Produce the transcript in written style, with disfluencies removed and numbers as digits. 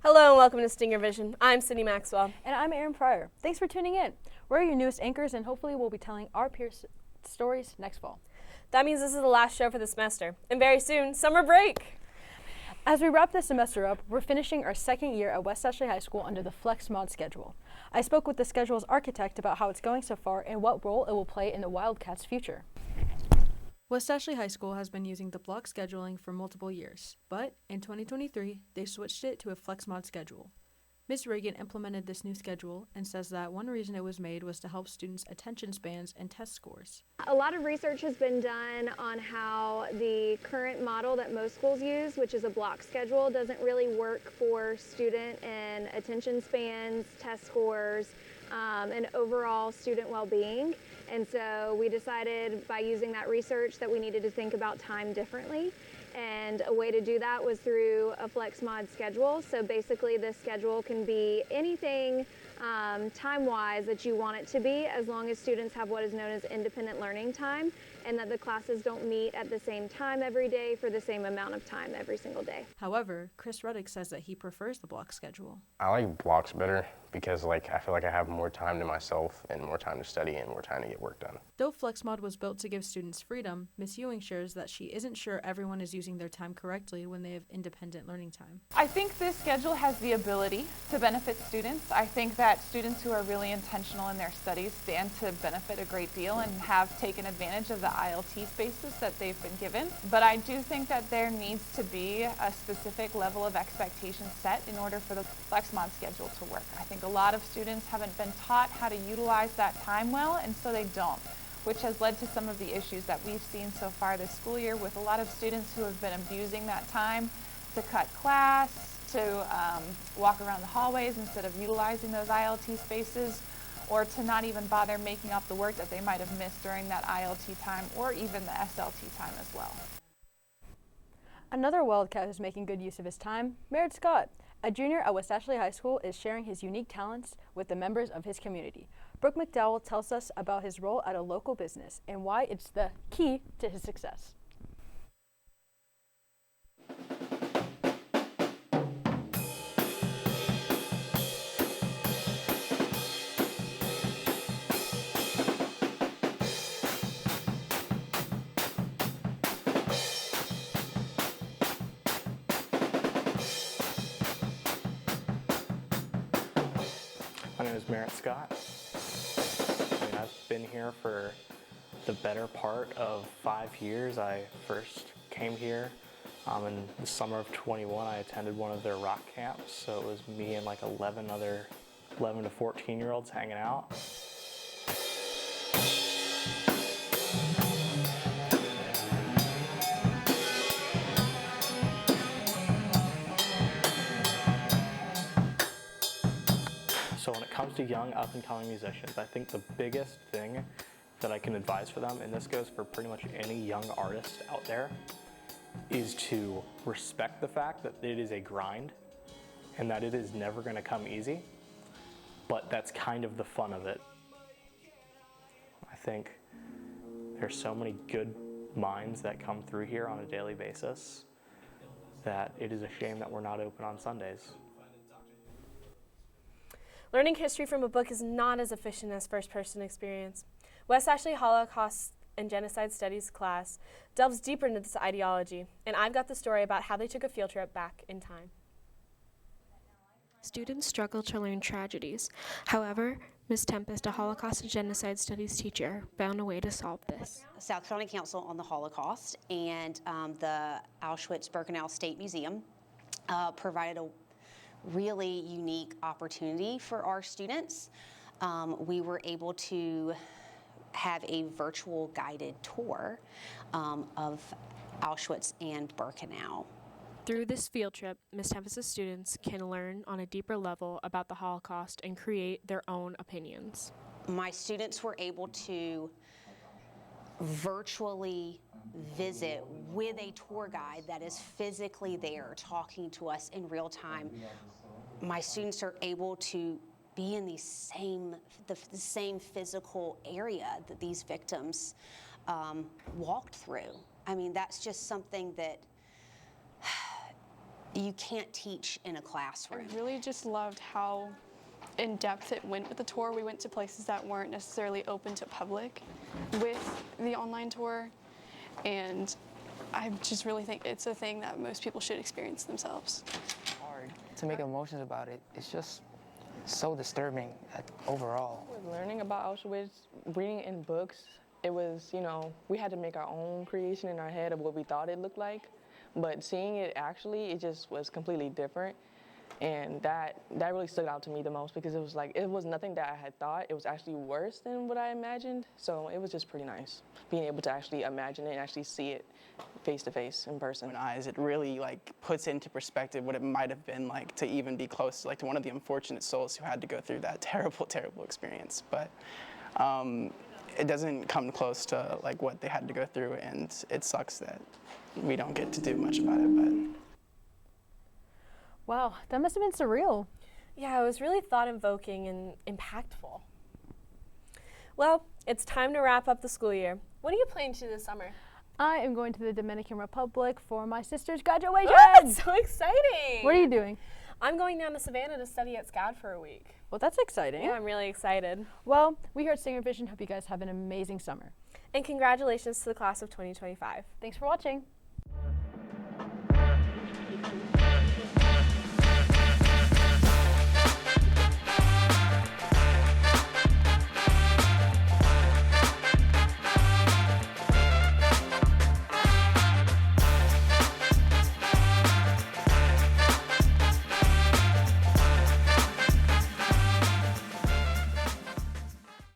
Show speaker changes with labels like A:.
A: Hello and welcome to Stinger Vision. I'm Sydney Maxwell.
B: And I'm Erin Pryor. Thanks for tuning in. We're your newest anchors and hopefully we'll be telling our peers stories next fall.
A: That means this is the last show for the semester. And very soon, summer break!
B: As we wrap this semester up, we're finishing our second year at West Ashley High School under the Flex Mod schedule. I spoke with the schedule's architect about how it's going so far and what role it will play in the Wildcats' future. West Ashley High School has been using the block scheduling for multiple years, but in 2023, they switched it to a Flex Mod schedule. Ms. Reagan implemented this new schedule and says that one reason it was made was to help students' attention spans and test scores.
C: A lot of research has been done on how the current model that most schools use, which is a block schedule, doesn't really work for student and attention spans, test scores, and overall student well-being. And so we decided by using that research that we needed to think about time differently. And a way to do that was through a Flex Mod schedule. So basically this schedule can be anything time-wise that you want it to be, as long as students have what is known as independent learning time, and that the classes don't meet at the same time every day for the same amount of time every single day.
B: However, Chris Ruddick says that he prefers the block schedule.
D: I like blocks better because I feel like I have more time to myself and more time to study and more time to get work done.
B: Though FlexMod was built to give students freedom, Ms. Ewing shares that she isn't sure everyone is using their time correctly when they have independent learning time.
E: I think this schedule has the ability to benefit students. I think that students who are really intentional in their studies stand to benefit a great deal and have taken advantage of the ILT spaces that they've been given. But I do think that there needs to be a specific level of expectation set in order for the FlexMod schedule to work. I think a lot of students haven't been taught how to utilize that time well, and so they don't, which has led to some of the issues that we've seen so far this school year with a lot of students who have been abusing that time to cut class, to walk around the hallways instead of utilizing those ILT spaces, or to not even bother making up the work that they might have missed during that ILT time or even the SLT time as well.
B: Another Wildcat who's making good use of his time, Merritt Scott, a junior at West Ashley High School, is sharing his unique talents with the members of his community. Brooke McDowell tells us about his role at a local business and why it's the key to his success.
F: My name is Merritt Scott. I've been here for the better part of 5 years. I first came here in the summer of 21. I attended one of their rock camps, so it was me and like 11 to 14-year-olds hanging out. So when it comes to young up-and-coming musicians, I think the biggest thing that I can advise for them, and this goes for pretty much any young artist out there, is to respect the fact that it is a grind and that it is never going to come easy, but that's kind of the fun of it. I think there's so many good minds that come through here on a daily basis that it is a shame that we're not open on Sundays.
A: Learning history from a book is not as efficient as first-person experience. West Ashley Holocaust and Genocide Studies class delves deeper into this ideology, and I've got the story about how they took a field trip back in time.
G: Students struggle to learn tragedies. However, Ms. Tempest, a Holocaust and Genocide Studies teacher, found a way to solve this.
H: South Carolina Council on the Holocaust and the Auschwitz-Birkenau State Museum provided a really unique opportunity for our students. We were able to have a virtual guided tour of Auschwitz and Birkenau.
G: Through this field trip, Ms. Tempest's students can learn on a deeper level about the Holocaust and create their own opinions.
H: My students were able to virtually visit with a tour guide that is physically there talking to us in real time. My students are able to be in the same physical area that these victims walked through. I mean, that's just something that you can't teach in a classroom.
I: I really just loved how in depth it went with the tour. We went to places that weren't necessarily open to public with the online tour, and I just really think it's a thing that most people should experience themselves.
J: Hard to make emotions about it. It's just so disturbing overall.
K: Learning about Auschwitz, reading in books, it was, we had to make our own creation in our head of what we thought it looked like, but seeing it actually, it just was completely different. And that really stood out to me the most, because it was like, it was nothing that I had thought. It was actually worse than what I imagined. So it was just pretty nice being able to actually imagine it and actually see it face to face in person.
L: It really puts into perspective what it might have been like to even be close to one of the unfortunate souls who had to go through that terrible, terrible experience. But it doesn't come close to what they had to go through, and it sucks that we don't get to do much about it. But
B: Wow, that must have been surreal.
A: Yeah, it was really thought-invoking and impactful. Well, it's time to wrap up the school year. What are you planning to do this summer?
B: I am going to the Dominican Republic for my sister's graduation.
A: Oh, that's so exciting!
B: What are you doing?
A: I'm going down to Savannah to study at SCAD for a week.
B: Well, that's exciting.
A: Yeah, I'm really excited.
B: Well, we here at Singer Vision hope you guys have an amazing summer.
A: And congratulations to the class of 2025.
B: Thanks for watching.